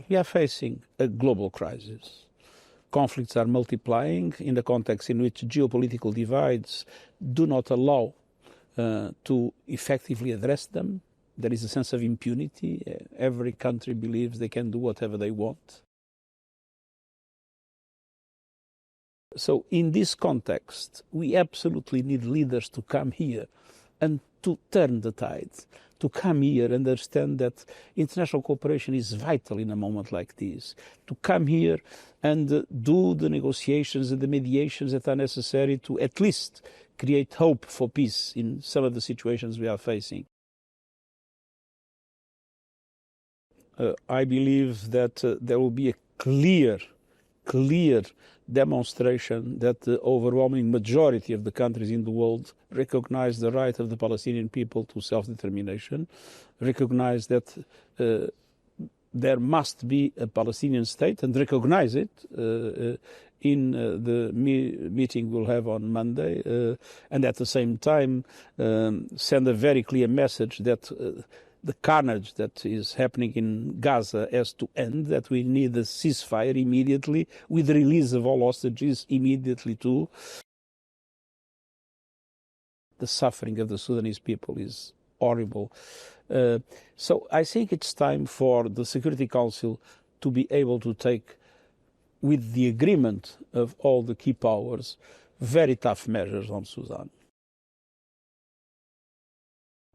We are facing a global crisis. Conflicts are multiplying in a context in which geopolitical divides do not allow to effectively address them. There is a sense of impunity. Every country believes they can do whatever they want. So in this context, we absolutely need leaders to come here and to turn the tide, to come here and understand that international cooperation is vital in a moment like this, to come here and do the negotiations and the mediations that are necessary to at least create hope for peace in some of the situations we are facing. I believe that there will be a clear demonstration that the overwhelming majority of the countries in the world recognize the right of the Palestinian people to self-determination, recognize that there must be a Palestinian state and recognize it in the meeting we'll have on Monday, and at the same time send a very clear message that the carnage that is happening in Gaza has to end, that we need a ceasefire immediately, with the release of all hostages immediately too. The suffering of the Sudanese people is horrible. So I think it's time for the Security Council to be able to take, with the agreement of all the key powers, very tough measures on Sudan.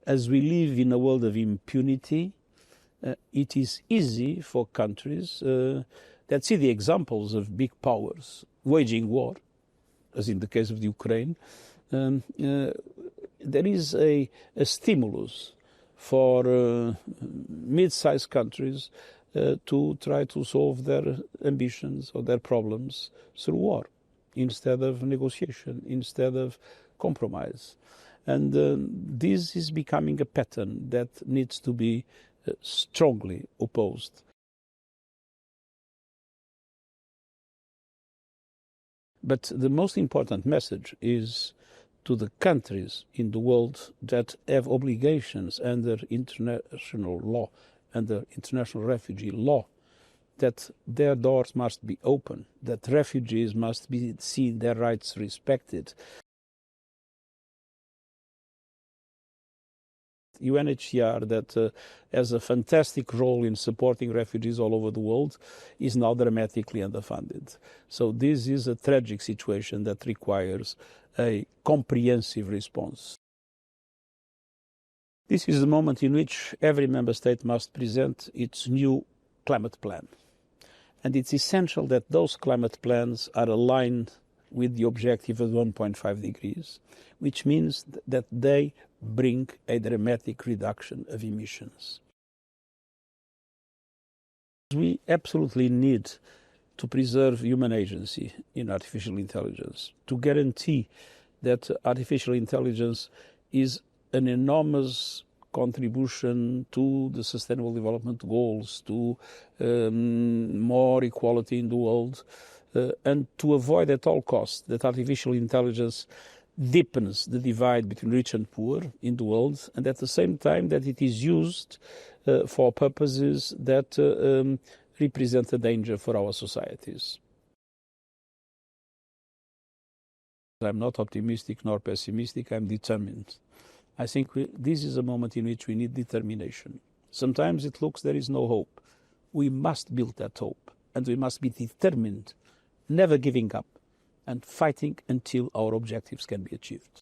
As we live in a world of impunity, it is easy for countries that see the examples of big powers waging war, as in the case of the Ukraine. There is a stimulus for mid-sized countries to try to solve their ambitions or their problems through war, instead of negotiation, instead of compromise. And this is becoming a pattern that needs to be strongly opposed. But the most important message is to the countries in the world that have obligations under international law, under international refugee law, that their doors must be open, that refugees must see their rights respected. UNHCR, that has a fantastic role in supporting refugees all over the world, is now dramatically underfunded. So this is a tragic situation that requires a comprehensive response. This is the moment in which every member state must present its new climate plan. And it's essential that those climate plans are aligned with the objective of 1.5 degrees, which means that they bring a dramatic reduction of emissions. We absolutely need to preserve human agency in artificial intelligence, to guarantee that artificial intelligence is an enormous contribution to the Sustainable Development Goals, to more equality in the world, and to avoid at all costs that artificial intelligence deepens the divide between rich and poor in the world, and at the same time that it is used for purposes that represent a danger for our societies. I'm not optimistic nor pessimistic, I'm determined. I think this is a moment in which we need determination. Sometimes it looks there is no hope. We must build that hope, and we must be determined, never giving up, and fighting until our objectives can be achieved.